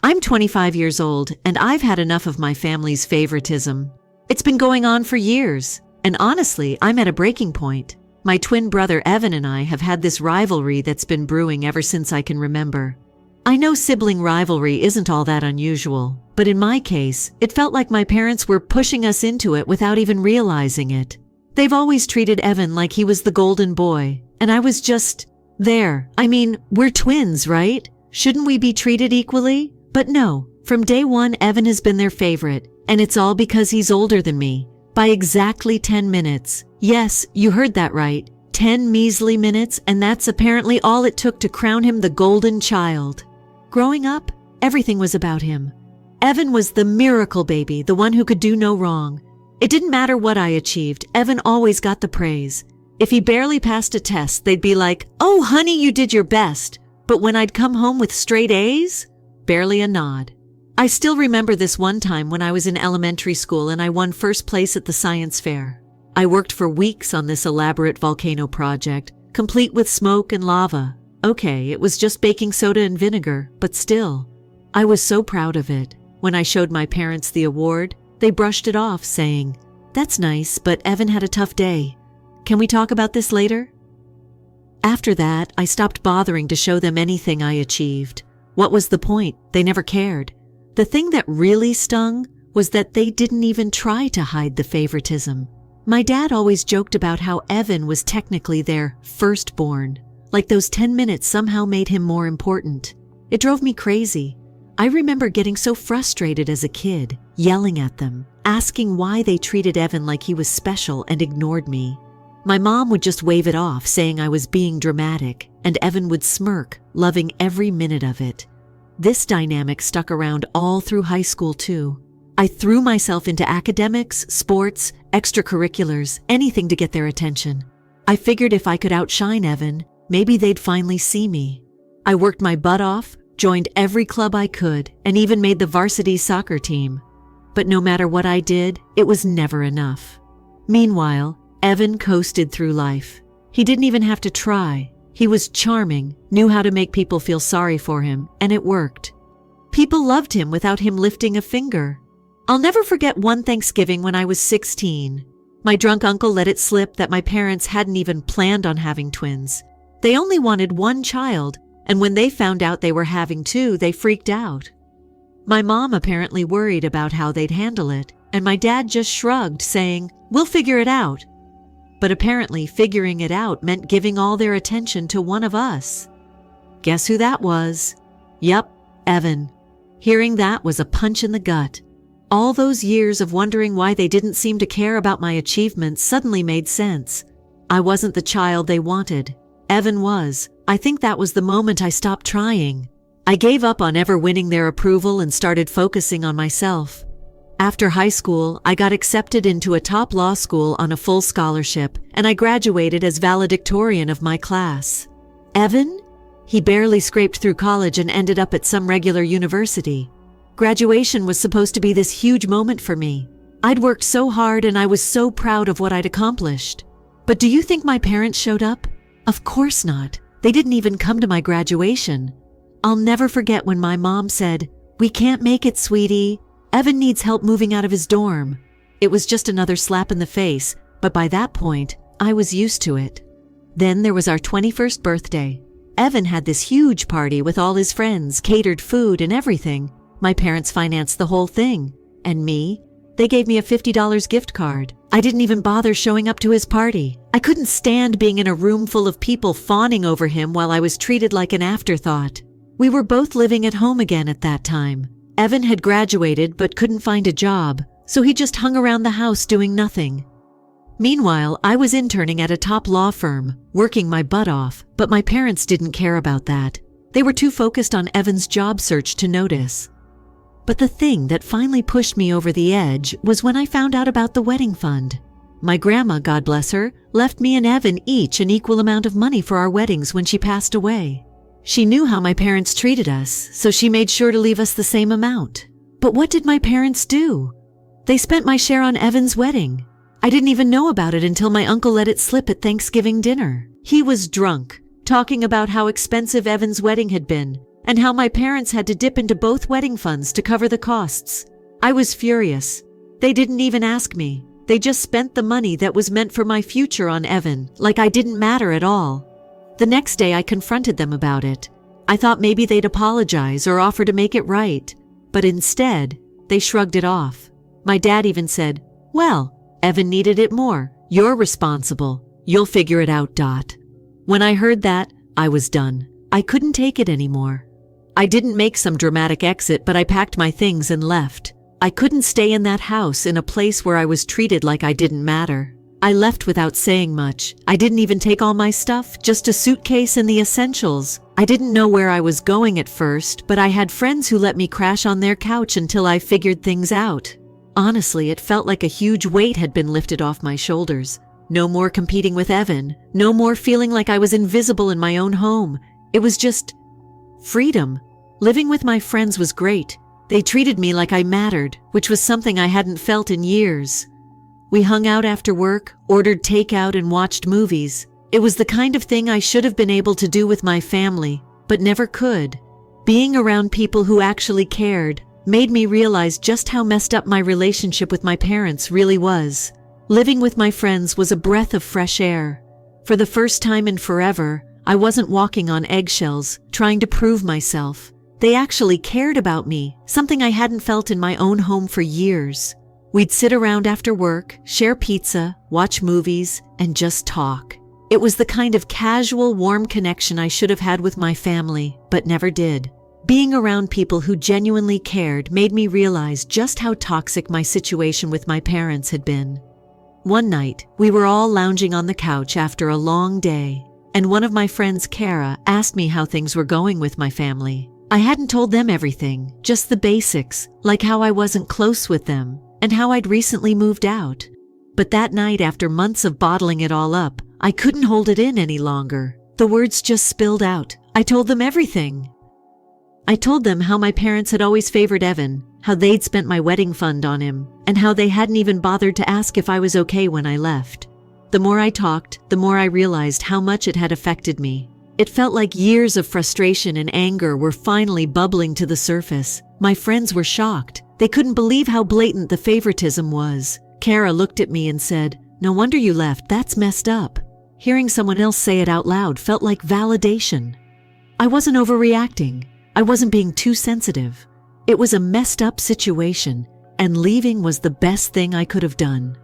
I'm 25 years old, and I've had enough of my family's favoritism. It's been going on for years, and honestly, I'm at a breaking point. My twin brother Evan and I have had this rivalry that's been brewing ever since I can remember. I know sibling rivalry isn't all that unusual, but in my case, it felt like my parents were pushing us into it without even realizing it. They've always treated Evan like he was the golden boy, and I was just there. I mean, we're twins, right? Shouldn't we be treated equally? But no, from day one, Evan has been their favorite, and it's all because he's older than me, by exactly 10 minutes. Yes, you heard that right. 10 measly minutes, and that's apparently all it took to crown him the golden child. Growing up, everything was about him. Evan was the miracle baby, the one who could do no wrong. It didn't matter what I achieved, Evan always got the praise. If he barely passed a test, they'd be like, "Oh, honey, you did your best." But when I'd come home with straight A's, barely a nod. I still remember this one time when I was in elementary school and I won first place at the science fair. I worked for weeks on this elaborate volcano project, complete with smoke and lava. Okay, it was just baking soda and vinegar, but still. I was so proud of it. When I showed my parents the award, they brushed it off, saying, "That's nice, but Evan had a tough day. Can we talk about this later?" After that, I stopped bothering to show them anything I achieved. What was the point? They never cared. The thing that really stung was that they didn't even try to hide the favoritism. My dad always joked about how Evan was technically their firstborn, like those 10 minutes somehow made him more important. It drove me crazy. I remember getting so frustrated as a kid, yelling at them, asking why they treated Evan like he was special and ignored me. My mom would just wave it off, saying I was being dramatic, and Evan would smirk, loving every minute of it. This dynamic stuck around all through high school too. I threw myself into academics, sports, extracurriculars, anything to get their attention. I figured if I could outshine Evan, maybe they'd finally see me. I worked my butt off, joined every club I could, and even made the varsity soccer team. But no matter what I did, it was never enough. Meanwhile, Evan coasted through life. He didn't even have to try. He was charming, knew how to make people feel sorry for him, and it worked. People loved him without him lifting a finger. I'll never forget one Thanksgiving when I was 16. My drunk uncle let it slip that my parents hadn't even planned on having twins. They only wanted one child, and when they found out they were having two, they freaked out. My mom apparently worried about how they'd handle it, and my dad just shrugged, saying, "We'll figure it out." But apparently figuring it out meant giving all their attention to one of us. Guess who that was? Yup, Evan. Hearing that was a punch in the gut. All those years of wondering why they didn't seem to care about my achievements suddenly made sense. I wasn't the child they wanted. Evan was. I think that was the moment I stopped trying. I gave up on ever winning their approval and started focusing on myself. After high school, I got accepted into a top law school on a full scholarship, and I graduated as valedictorian of my class. Evan? He barely scraped through college and ended up at some regular university. Graduation was supposed to be this huge moment for me. I'd worked so hard and I was so proud of what I'd accomplished. But do you think my parents showed up? Of course not. They didn't even come to my graduation. I'll never forget when my mom said, "We can't make it, sweetie. Evan needs help moving out of his dorm." It was just another slap in the face, but by that point, I was used to it. Then there was our 21st birthday. Evan had this huge party with all his friends, catered food and everything. My parents financed the whole thing. And me? They gave me a $50 gift card. I didn't even bother showing up to his party. I couldn't stand being in a room full of people fawning over him while I was treated like an afterthought. We were both living at home again at that time. Evan had graduated but couldn't find a job, so he just hung around the house doing nothing. Meanwhile, I was interning at a top law firm, working my butt off, but my parents didn't care about that. They were too focused on Evan's job search to notice. But the thing that finally pushed me over the edge was when I found out about the wedding fund. My grandma, God bless her, left me and Evan each an equal amount of money for our weddings when she passed away. She knew how my parents treated us, so she made sure to leave us the same amount. But what did my parents do? They spent my share on Evan's wedding. I didn't even know about it until my uncle let it slip at Thanksgiving dinner. He was drunk, talking about how expensive Evan's wedding had been, and how my parents had to dip into both wedding funds to cover the costs. I was furious. They didn't even ask me. They just spent the money that was meant for my future on Evan, like I didn't matter at all. The next day I confronted them about it. I thought maybe they'd apologize or offer to make it right, but instead, they shrugged it off. My dad even said, "Well, Evan needed it more. You're responsible. You'll figure it out, Dot." When I heard that, I was done. I couldn't take it anymore. I didn't make some dramatic exit, but I packed my things and left. I couldn't stay in that house in a place where I was treated like I didn't matter. I left without saying much. I didn't even take all my stuff, just a suitcase and the essentials. I didn't know where I was going at first, but I had friends who let me crash on their couch until I figured things out. Honestly, it felt like a huge weight had been lifted off my shoulders. No more competing with Evan. No more feeling like I was invisible in my own home. It was just freedom. Living with my friends was great. They treated me like I mattered, which was something I hadn't felt in years. We hung out after work, ordered takeout, and watched movies. It was the kind of thing I should have been able to do with my family, but never could. Being around people who actually cared made me realize just how messed up my relationship with my parents really was. Living with my friends was a breath of fresh air. For the first time in forever, I wasn't walking on eggshells, trying to prove myself. They actually cared about me, something I hadn't felt in my own home for years. We'd sit around after work, share pizza, watch movies, and just talk. It was the kind of casual, warm connection I should have had with my family, but never did. Being around people who genuinely cared made me realize just how toxic my situation with my parents had been. One night, we were all lounging on the couch after a long day, and one of my friends, Kara, asked me how things were going with my family. I hadn't told them everything, just the basics, like how I wasn't close with them, and how I'd recently moved out. But that night, after months of bottling it all up, I couldn't hold it in any longer. The words just spilled out. I told them everything. I told them how my parents had always favored Evan, how they'd spent my wedding fund on him, and how they hadn't even bothered to ask if I was okay when I left. The more I talked, the more I realized how much it had affected me. It felt like years of frustration and anger were finally bubbling to the surface. My friends were shocked. They couldn't believe how blatant the favoritism was. Kara looked at me and said, "No wonder you left, that's messed up." Hearing someone else say it out loud felt like validation. I wasn't overreacting. I wasn't being too sensitive. It was a messed up situation, and leaving was the best thing I could have done.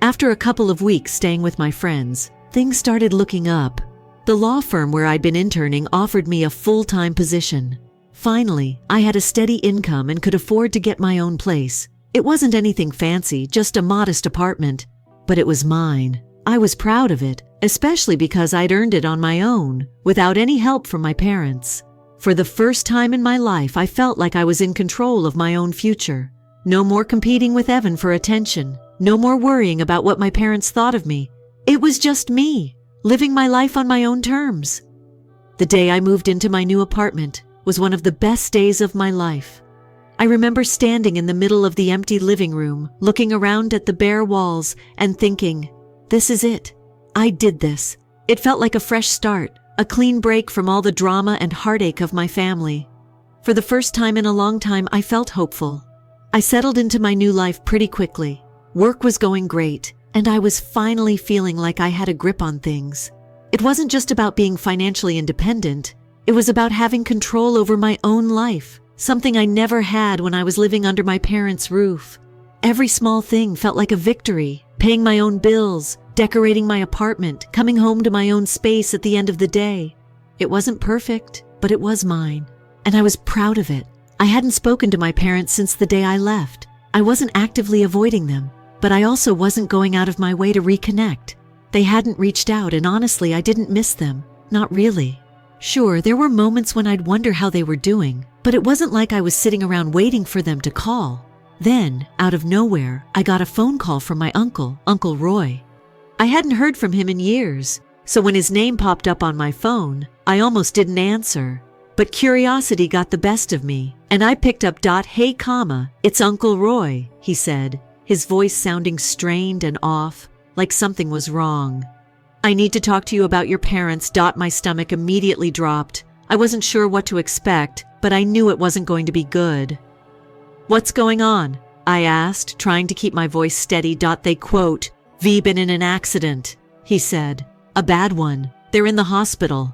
After a couple of weeks staying with my friends, things started looking up. The law firm where I'd been interning offered me a full-time position. Finally, I had a steady income and could afford to get my own place. It wasn't anything fancy, just a modest apartment, but it was mine. I was proud of it, especially because I'd earned it on my own, without any help from my parents. For the first time in my life, I felt like I was in control of my own future. No more competing with Evan for attention. No more worrying about what my parents thought of me. It was just me, living my life on my own terms. The day I moved into my new apartment was one of the best days of my life. I remember standing in the middle of the empty living room, looking around at the bare walls and thinking, this is it. I did this. It felt like a fresh start, a clean break from all the drama and heartache of my family. For the first time in a long time, I felt hopeful. I settled into my new life pretty quickly. Work was going great, and I was finally feeling like I had a grip on things. It wasn't just about being financially independent. It was about having control over my own life, something I never had when I was living under my parents' roof. Every small thing felt like a victory. Paying my own bills, decorating my apartment, coming home to my own space at the end of the day. It wasn't perfect, but it was mine, and I was proud of it. I hadn't spoken to my parents since the day I left. I wasn't actively avoiding them, but I also wasn't going out of my way to reconnect. They hadn't reached out, and honestly, I didn't miss them. Not really. Sure, there were moments when I'd wonder how they were doing, but it wasn't like I was sitting around waiting for them to call. Then, out of nowhere, I got a phone call from my uncle, Uncle Roy. I hadn't heard from him in years, so when his name popped up on my phone, I almost didn't answer. But curiosity got the best of me, and I picked up. "Hey, it's Uncle Roy," he said, his voice sounding strained and off, like something was wrong. "I need to talk to you about your parents." My stomach immediately dropped. I wasn't sure what to expect, but I knew it wasn't going to be good. "What's going on?" I asked, trying to keep my voice steady. "They quote, V been in an accident," he said. "A bad one. They're in the hospital."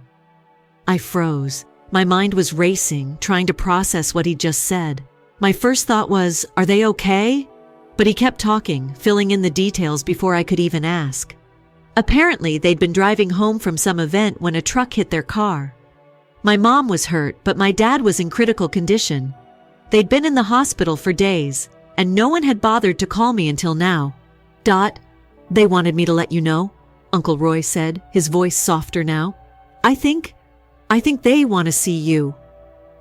I froze. My mind was racing, trying to process what he'd just said. My first thought was, are they okay? But he kept talking, filling in the details before I could even ask. Apparently, they'd been driving home from some event when a truck hit their car. My mom was hurt, but my dad was in critical condition. They'd been in the hospital for days, and no one had bothered to call me until now. They wanted me to let you know," Uncle Roy said, his voice softer now. I think they want to see you."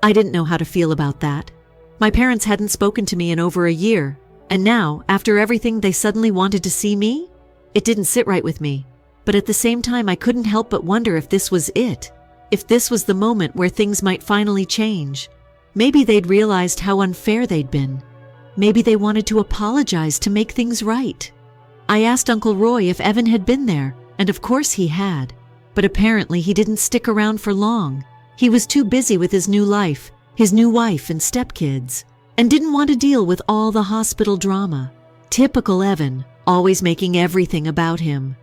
I didn't know how to feel about that. My parents hadn't spoken to me in over a year, and now, after everything, they suddenly wanted to see me? It didn't sit right with me, but at the same time I couldn't help but wonder if this was it, if this was the moment where things might finally change. Maybe they'd realized how unfair they'd been. Maybe they wanted to apologize to make things right. I asked Uncle Roy if Evan had been there, and of course he had. But apparently he didn't stick around for long. He was too busy with his new life, his new wife and stepkids, and didn't want to deal with all the hospital drama. Typical Evan, always making everything about him.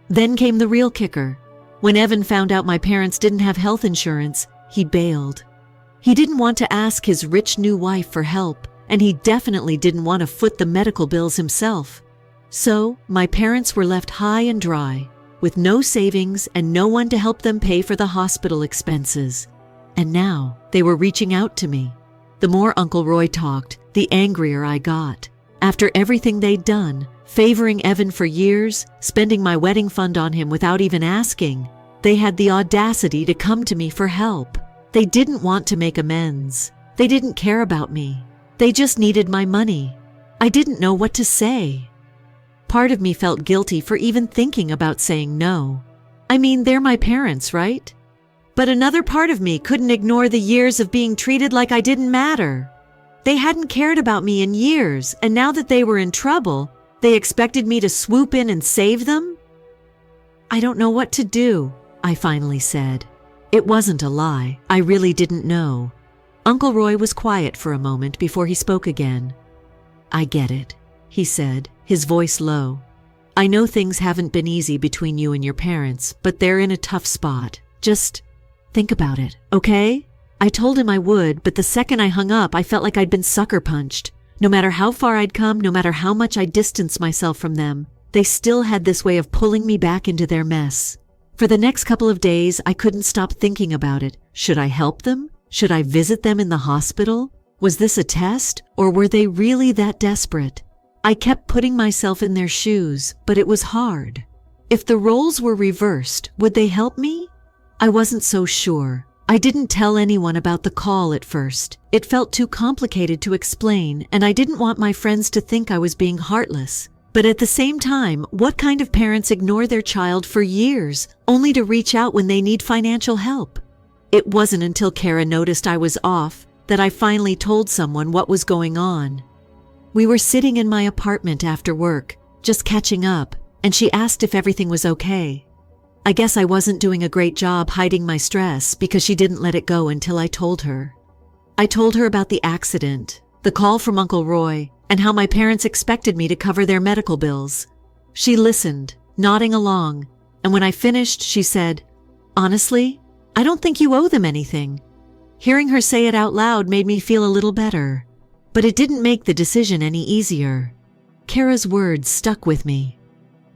Then came the real kicker. When Evan found out my parents didn't have health insurance, he bailed. He didn't want to ask his rich new wife for help, and he definitely didn't want to foot the medical bills himself. So, my parents were left high and dry, with no savings and no one to help them pay for the hospital expenses. And now, they were reaching out to me. The more Uncle Roy talked, the angrier I got. After everything they'd done, favoring Evan for years, spending my wedding fund on him without even asking, they had the audacity to come to me for help. They didn't want to make amends. They didn't care about me. They just needed my money. I didn't know what to say. Part of me felt guilty for even thinking about saying no. I mean, they're my parents, right? But another part of me couldn't ignore the years of being treated like I didn't matter. They hadn't cared about me in years, and now that they were in trouble, they expected me to swoop in and save them? "I don't know what to do," I finally said. It wasn't a lie. I really didn't know. Uncle Roy was quiet for a moment before he spoke again. "I get it," he said, his voice low. "I know things haven't been easy between you and your parents, but they're in a tough spot. Just think about it, okay?" I told him I would, but the second I hung up, I felt like I'd been sucker punched. No matter how far I'd come, no matter how much I distanced myself from them, they still had this way of pulling me back into their mess. For the next couple of days, I couldn't stop thinking about it. Should I help them? Should I visit them in the hospital? Was this a test, or were they really that desperate? I kept putting myself in their shoes, but it was hard. If the roles were reversed, would they help me? I wasn't so sure. I didn't tell anyone about the call at first. It felt too complicated to explain, and I didn't want my friends to think I was being heartless. But at the same time, what kind of parents ignore their child for years, only to reach out when they need financial help? It wasn't until Kara noticed I was off that I finally told someone what was going on. We were sitting in my apartment after work, just catching up, and she asked if everything was okay. I guess I wasn't doing a great job hiding my stress because she didn't let it go until I told her. I told her about the accident, the call from Uncle Roy, and how my parents expected me to cover their medical bills. She listened, nodding along, and when I finished, she said, "Honestly, I don't think you owe them anything." Hearing her say it out loud made me feel a little better, but it didn't make the decision any easier. Kara's words stuck with me.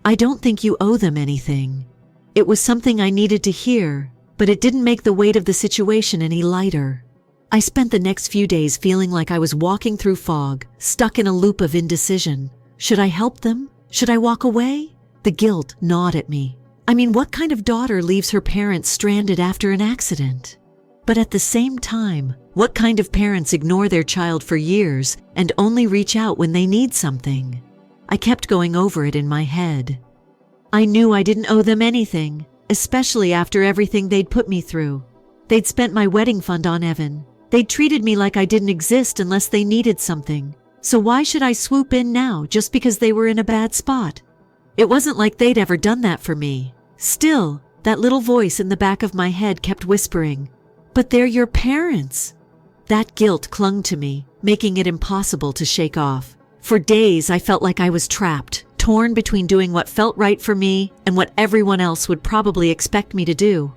"I don't think you owe them anything." It was something I needed to hear, but it didn't make the weight of the situation any lighter. I spent the next few days feeling like I was walking through fog, stuck in a loop of indecision. Should I help them? Should I walk away? The guilt gnawed at me. I mean, what kind of daughter leaves her parents stranded after an accident? But at the same time, what kind of parents ignore their child for years and only reach out when they need something? I kept going over it in my head. I knew I didn't owe them anything, especially after everything they'd put me through. They'd spent my wedding fund on Evan. They'd treated me like I didn't exist unless they needed something. So why should I swoop in now just because they were in a bad spot? It wasn't like they'd ever done that for me. Still, that little voice in the back of my head kept whispering, But they're your parents. That guilt clung to me, making it impossible to shake off. For days, I felt like I was trapped, torn between doing what felt right for me and what everyone else would probably expect me to do.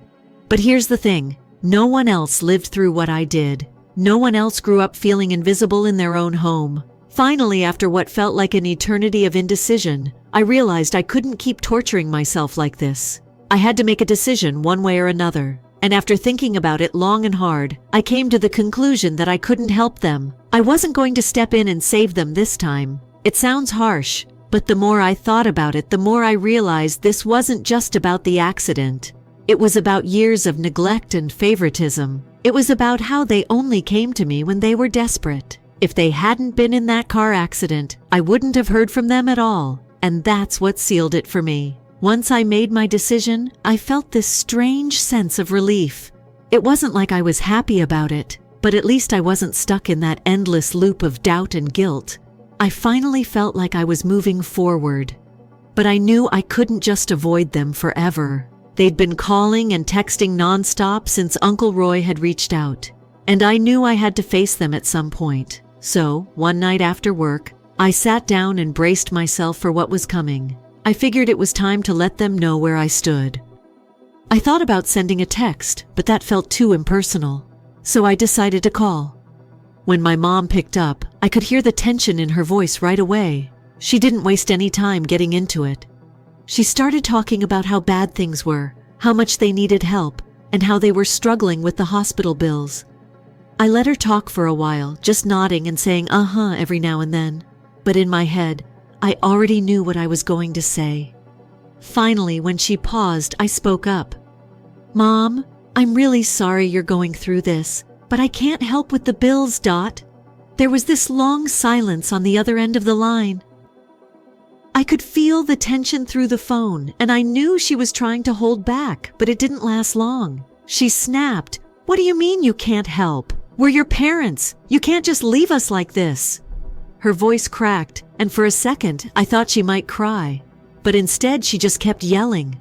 But here's the thing. No one else lived through what I did. No one else grew up feeling invisible in their own home. Finally, after what felt like an eternity of indecision, I realized I couldn't keep torturing myself like this. I had to make a decision one way or another. And after thinking about it long and hard, I came to the conclusion that I couldn't help them. I wasn't going to step in and save them this time. It sounds harsh, but the more I thought about it, the more I realized this wasn't just about the accident. It was about years of neglect and favoritism. It was about how they only came to me when they were desperate. If they hadn't been in that car accident, I wouldn't have heard from them at all. And that's what sealed it for me. Once I made my decision, I felt this strange sense of relief. It wasn't like I was happy about it, but at least I wasn't stuck in that endless loop of doubt and guilt. I finally felt like I was moving forward. But I knew I couldn't just avoid them forever. They'd been calling and texting nonstop since Uncle Roy had reached out, and I knew I had to face them at some point. So, one night after work, I sat down and braced myself for what was coming. I figured it was time to let them know where I stood. I thought about sending a text, but that felt too impersonal, so I decided to call. When my mom picked up, I could hear the tension in her voice right away. She didn't waste any time getting into it. She started talking about how bad things were, how much they needed help, and how they were struggling with the hospital bills. I let her talk for a while, just nodding and saying uh-huh every now and then. But in my head, I already knew what I was going to say. Finally, when she paused, I spoke up. "Mom, I'm really sorry you're going through this, but I can't help with the bills, Dot." There was this long silence on the other end of the line. I could feel the tension through the phone, and I knew she was trying to hold back, but it didn't last long. She snapped, "What do you mean you can't help? We're your parents. You can't just leave us like this." Her voice cracked, and for a second, I thought she might cry. But instead, she just kept yelling.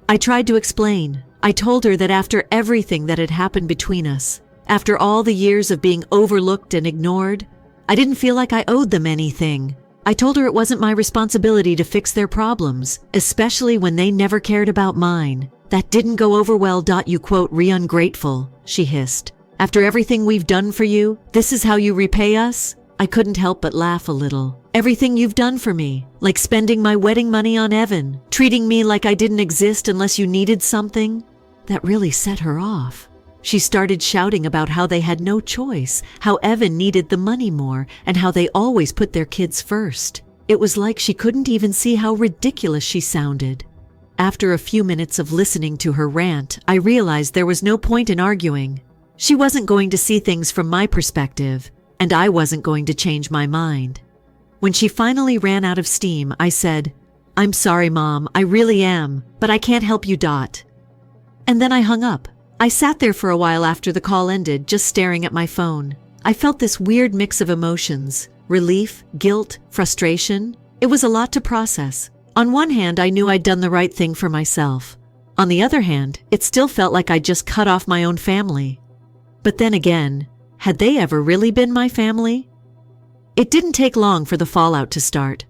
I tried to explain. I told her that after everything that had happened between us, after all the years of being overlooked and ignored, I didn't feel like I owed them anything. I told her it wasn't my responsibility to fix their problems, especially when they never cared about mine. "That didn't go over well, you quote, re-ungrateful," she hissed. "After everything we've done for you, this is how you repay us?" I couldn't help but laugh a little. "Everything you've done for me, like spending my wedding money on Evan, treating me like I didn't exist unless you needed something." That really set her off. She started shouting about how they had no choice, how Evan needed the money more, and how they always put their kids first. It was like she couldn't even see how ridiculous she sounded. After a few minutes of listening to her rant, I realized there was no point in arguing. She wasn't going to see things from my perspective, and I wasn't going to change my mind. When she finally ran out of steam, I said, "I'm sorry, Mom, I really am, but I can't help you, Dot." And then I hung up. I sat there for a while after the call ended, just staring at my phone. I felt this weird mix of emotions: relief, guilt, frustration. It was a lot to process. On one hand, I knew I'd done the right thing for myself. On the other hand, it still felt like I'd just cut off my own family. But then again, had they ever really been my family? It didn't take long for the fallout to start.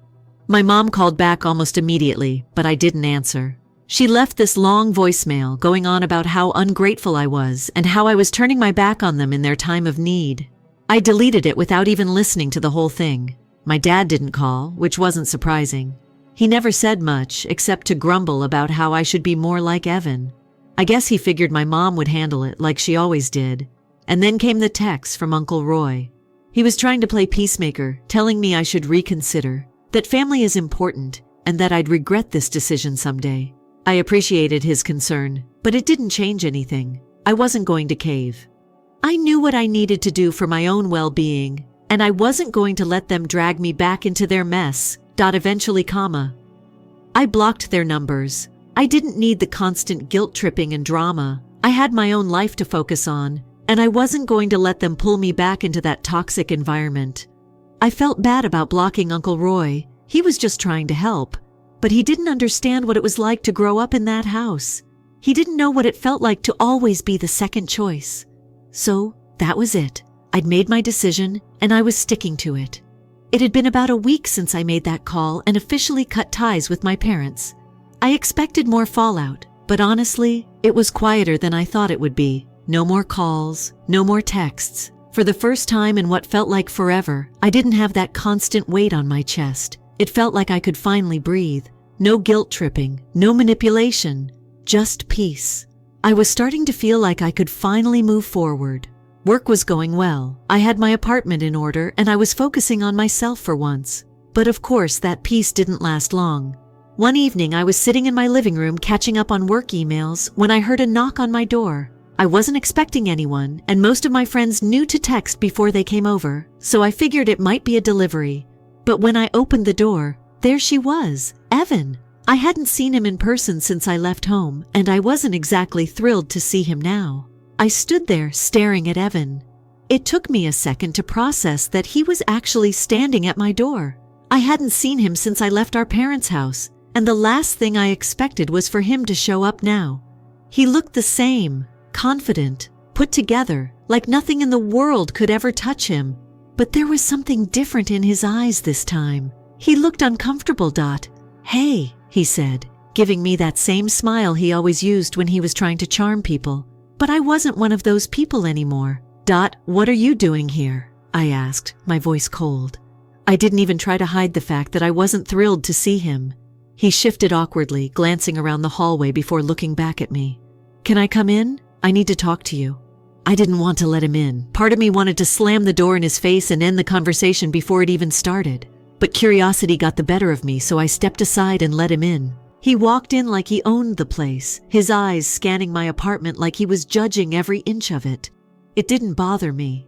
My mom called back almost immediately, but I didn't answer. She left this long voicemail going on about how ungrateful I was and how I was turning my back on them in their time of need. I deleted it without even listening to the whole thing. My dad didn't call, which wasn't surprising. He never said much except to grumble about how I should be more like Evan. I guess he figured my mom would handle it like she always did. And then came the text from Uncle Roy. He was trying to play peacemaker, telling me I should reconsider, that family is important, and that I'd regret this decision someday. I appreciated his concern, but it didn't change anything. I wasn't going to cave. I knew what I needed to do for my own well-being, and I wasn't going to let them drag me back into their mess. Eventually, I blocked their numbers. I didn't need the constant guilt-tripping and drama. I had my own life to focus on, and I wasn't going to let them pull me back into that toxic environment. I felt bad about blocking Uncle Roy. He was just trying to help, but he didn't understand what it was like to grow up in that house. He didn't know what it felt like to always be the second choice. So, that was it. I'd made my decision, and I was sticking to it. It had been about a week since I made that call and officially cut ties with my parents. I expected more fallout, but honestly, it was quieter than I thought it would be. No more calls, no more texts. For the first time in what felt like forever, I didn't have that constant weight on my chest. It felt like I could finally breathe. No guilt tripping, no manipulation, just peace. I was starting to feel like I could finally move forward. Work was going well. I had my apartment in order, and I was focusing on myself for once. But of course, that peace didn't last long. One evening, I was sitting in my living room catching up on work emails when I heard a knock on my door. I wasn't expecting anyone, and most of my friends knew to text before they came over, so I figured it might be a delivery. But when I opened the door, there she was, Evan. I hadn't seen him in person since I left home, and I wasn't exactly thrilled to see him now. I stood there staring at Evan. It took me a second to process that he was actually standing at my door. I hadn't seen him since I left our parents' house, and the last thing I expected was for him to show up now. He looked the same, confident, put together, like nothing in the world could ever touch him. But there was something different in his eyes this time. He looked uncomfortable. "Hey," he said, giving me that same smile he always used when he was trying to charm people. But I wasn't one of those people anymore. "What are you doing here?" I asked, my voice cold. I didn't even try to hide the fact that I wasn't thrilled to see him. He shifted awkwardly, glancing around the hallway before looking back at me. "Can I come in? I need to talk to you." I didn't want to let him in. Part of me wanted to slam the door in his face and end the conversation before it even started. But curiosity got the better of me, so I stepped aside and let him in. He walked in like he owned the place, his eyes scanning my apartment like he was judging every inch of it. It didn't bother me.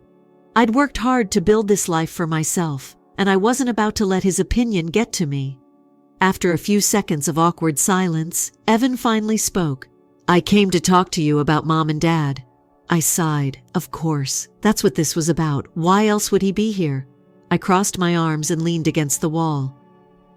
I'd worked hard to build this life for myself, and I wasn't about to let his opinion get to me. After a few seconds of awkward silence, Evan finally spoke. "I came to talk to you about Mom and Dad." I sighed. Of course. That's what this was about. Why else would he be here? I crossed my arms and leaned against the wall.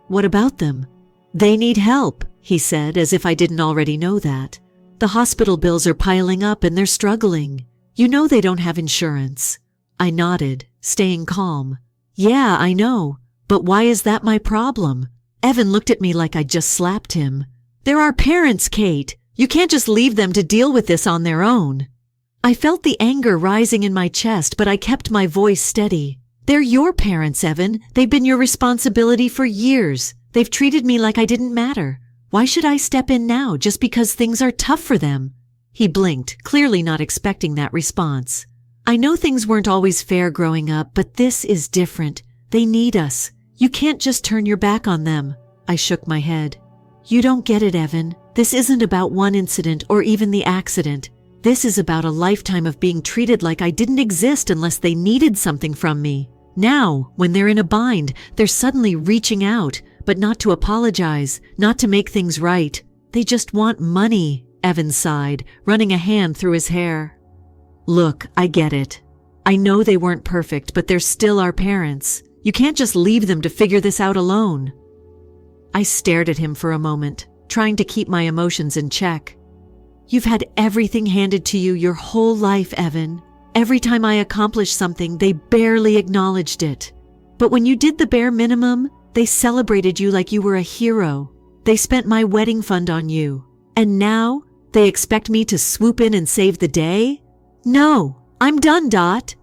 "What about them?" "They need help," he said, as if I didn't already know that. "The hospital bills are piling up and they're struggling. You know they don't have insurance." I nodded, staying calm. "Yeah, I know. But why is that my problem?" Evan looked at me like I'd just slapped him. "They're our parents, Kate. You can't just leave them to deal with this on their own." I felt the anger rising in my chest, but I kept my voice steady. "They're your parents, Evan. They've been your responsibility for years. They've treated me like I didn't matter. Why should I step in now just because things are tough for them?" He blinked, clearly not expecting that response. "I know things weren't always fair growing up, but this is different. They need us. You can't just turn your back on them." I shook my head. "You don't get it, Evan. This isn't about one incident or even the accident. This is about a lifetime of being treated like I didn't exist unless they needed something from me. Now, when they're in a bind, they're suddenly reaching out, but not to apologize, not to make things right. They just want money," Evan sighed, running a hand through his hair. "Look, I get it. I know they weren't perfect, but they're still our parents. You can't just leave them to figure this out alone." I stared at him for a moment, trying to keep my emotions in check. "You've had everything handed to you your whole life, Evan. Every time I accomplished something, they barely acknowledged it. But when you did the bare minimum, they celebrated you like you were a hero. They spent my wedding fund on you. And now, they expect me to swoop in and save the day? No, I'm done, Dot."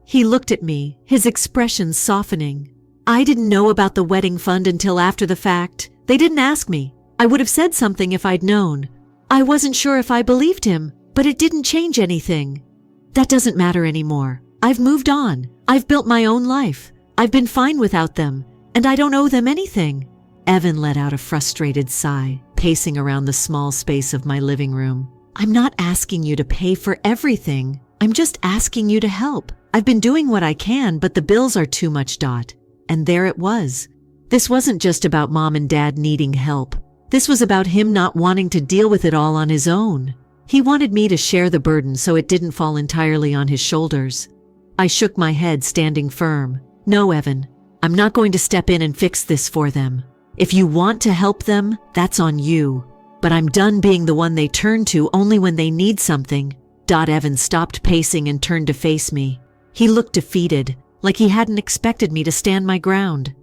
He looked at me, his expression softening. "I didn't know about the wedding fund until after the fact. They didn't ask me. I would have said something if I'd known. I wasn't sure if I believed him, but it didn't change anything. That doesn't matter anymore. I've moved on. I've built my own life. I've been fine without them, and I don't owe them anything." Evan let out a frustrated sigh, pacing around the small space of my living room. "I'm not asking you to pay for everything. I'm just asking you to help. I've been doing what I can, but the bills are too much, Dot." And there it was. This wasn't just about Mom and Dad needing help. This was about him not wanting to deal with it all on his own. He wanted me to share the burden so it didn't fall entirely on his shoulders. I shook my head, standing firm. "No, Evan, I'm not going to step in and fix this for them. If you want to help them, that's on you. But I'm done being the one they turn to only when they need something. Evan stopped pacing and turned to face me. He looked defeated, like he hadn't expected me to stand my ground.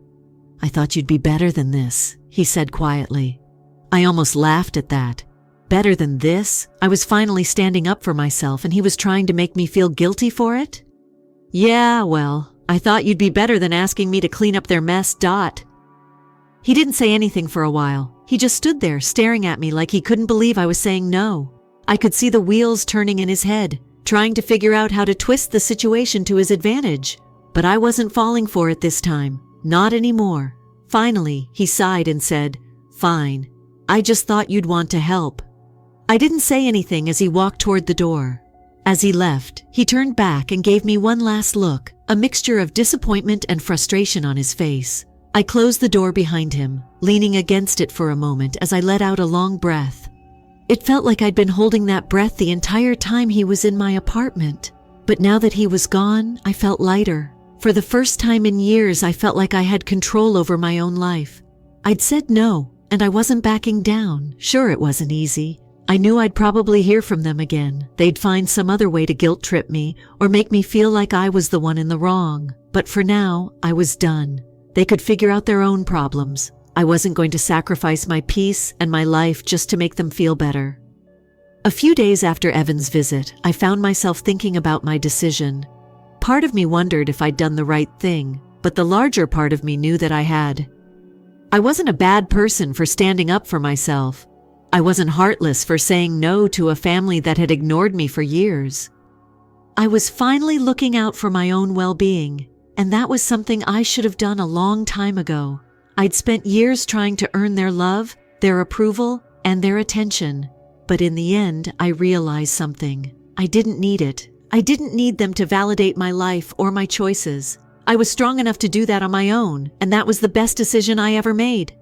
"I thought you'd be better than this," he said quietly. I almost laughed at that. Better than this? I was finally standing up for myself and he was trying to make me feel guilty for it? "Yeah, well, I thought you'd be better than asking me to clean up their mess, Dot." He didn't say anything for a while. He just stood there staring at me like he couldn't believe I was saying no. I could see the wheels turning in his head, trying to figure out how to twist the situation to his advantage. But I wasn't falling for it this time. Not anymore. Finally, he sighed and said, "Fine. I just thought you'd want to help." I didn't say anything as he walked toward the door. As he left, he turned back and gave me one last look, a mixture of disappointment and frustration on his face. I closed the door behind him, leaning against it for a moment as I let out a long breath. It felt like I'd been holding that breath the entire time he was in my apartment. But now that he was gone, I felt lighter. For the first time in years, I felt like I had control over my own life. I'd said no, and I wasn't backing down. Sure, it wasn't easy. I knew I'd probably hear from them again. They'd find some other way to guilt trip me or make me feel like I was the one in the wrong. But for now, I was done. They could figure out their own problems. I wasn't going to sacrifice my peace and my life just to make them feel better. A few days after Evan's visit, I found myself thinking about my decision. Part of me wondered if I'd done the right thing, but the larger part of me knew that I had. I wasn't a bad person for standing up for myself. I wasn't heartless for saying no to a family that had ignored me for years. I was finally looking out for my own well-being, and that was something I should have done a long time ago. I'd spent years trying to earn their love, their approval, and their attention. But in the end, I realized something. I didn't need it. I didn't need them to validate my life or my choices. I was strong enough to do that on my own, and that was the best decision I ever made.